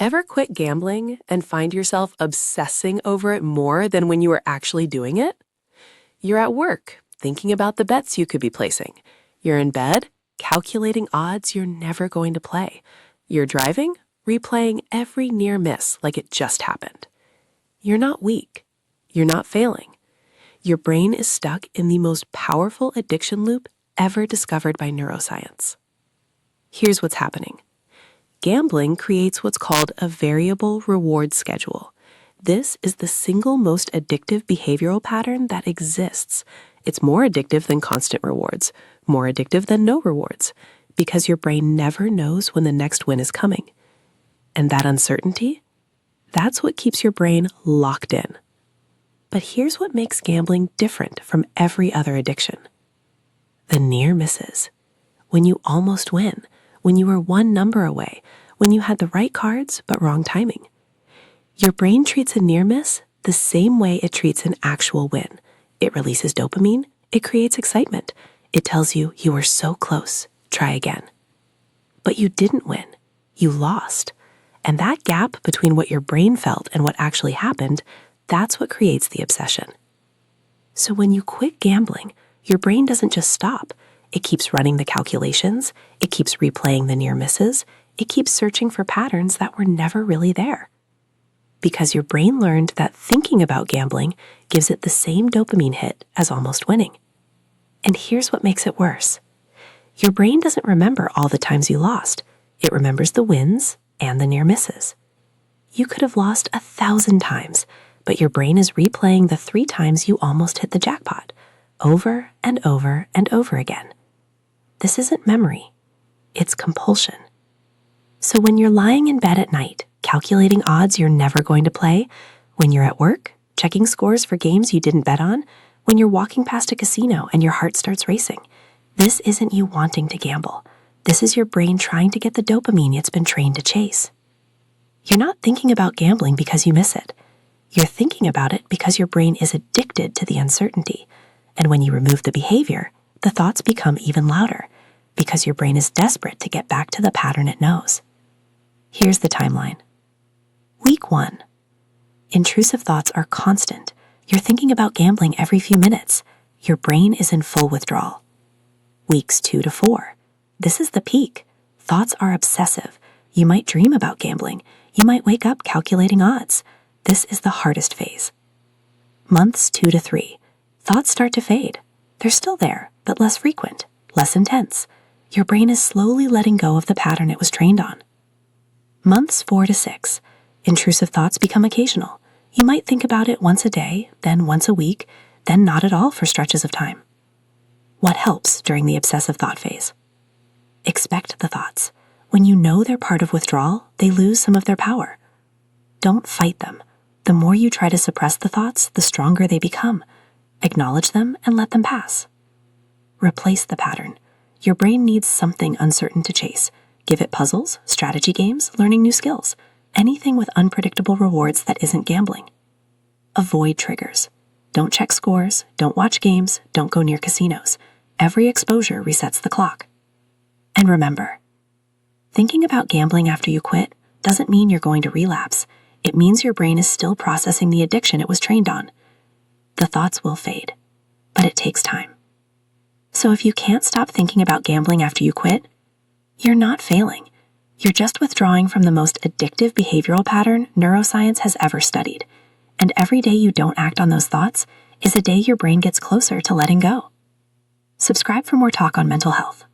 Ever quit gambling and find yourself obsessing over it more than when you were actually doing it? You're at work, thinking about the bets you could be placing. You're in bed, calculating odds you're never going to play. You're driving, replaying every near miss like it just happened. You're not weak. You're not failing. Your brain is stuck in the most powerful addiction loop ever discovered by neuroscience. Here's what's happening. Gambling creates what's called a variable reward schedule. This is the single most addictive behavioral pattern that exists. It's more addictive than constant rewards, more addictive than no rewards, because your brain never knows when the next win is coming. And that uncertainty, that's what keeps your brain locked in. But here's what makes gambling different from every other addiction. The near misses. When you almost win, when you were one number away, when you had the right cards but wrong timing. Your brain treats a near miss the same way it treats an actual win. It releases dopamine, it creates excitement. It tells you you were so close, try again. But you didn't win, you lost. And that gap between what your brain felt and what actually happened, that's what creates the obsession. So when you quit gambling, your brain doesn't just stop. It keeps running the calculations, it keeps replaying the near misses, it keeps searching for patterns that were never really there. Because your brain learned that thinking about gambling gives it the same dopamine hit as almost winning. And here's what makes it worse. Your brain doesn't remember all the times you lost. It remembers the wins and the near misses. You could have lost 1,000 times, but your brain is replaying the 3 times you almost hit the jackpot, over and over and over again. This isn't memory, it's compulsion. So when you're lying in bed at night, calculating odds you're never going to play, when you're at work, checking scores for games you didn't bet on, when you're walking past a casino and your heart starts racing, this isn't you wanting to gamble. This is your brain trying to get the dopamine it's been trained to chase. You're not thinking about gambling because you miss it. You're thinking about it because your brain is addicted to the uncertainty. And when you remove the behavior, the thoughts become even louder because your brain is desperate to get back to the pattern it knows. Here's the timeline. Week 1. Intrusive thoughts are constant. You're thinking about gambling every few minutes. Your brain is in full withdrawal. Weeks 2 to 4. This is the peak. Thoughts are obsessive. You might dream about gambling. You might wake up calculating odds. This is the hardest phase. Months 2 to 3. Thoughts start to fade. They're still there, but less frequent, less intense. Your brain is slowly letting go of the pattern it was trained on. Months 4 to 6. Intrusive thoughts become occasional. You might think about it once a day, then once a week, then not at all for stretches of time. What helps during the obsessive thought phase? Expect the thoughts. When you know they're part of withdrawal, they lose some of their power. Don't fight them. The more you try to suppress the thoughts, the stronger they become. Acknowledge them and let them pass. Replace the pattern. Your brain needs something uncertain to chase. Give it puzzles, strategy games, learning new skills, anything with unpredictable rewards that isn't gambling. Avoid triggers. Don't check scores, don't watch games, don't go near casinos. Every exposure resets the clock. And remember, thinking about gambling after you quit doesn't mean you're going to relapse. It means your brain is still processing the addiction it was trained on. The thoughts will fade, but it takes time. So if you can't stop thinking about gambling after you quit, you're not failing. You're just withdrawing from the most addictive behavioral pattern neuroscience has ever studied. And every day you don't act on those thoughts is a day your brain gets closer to letting go. Subscribe for more talk on mental health.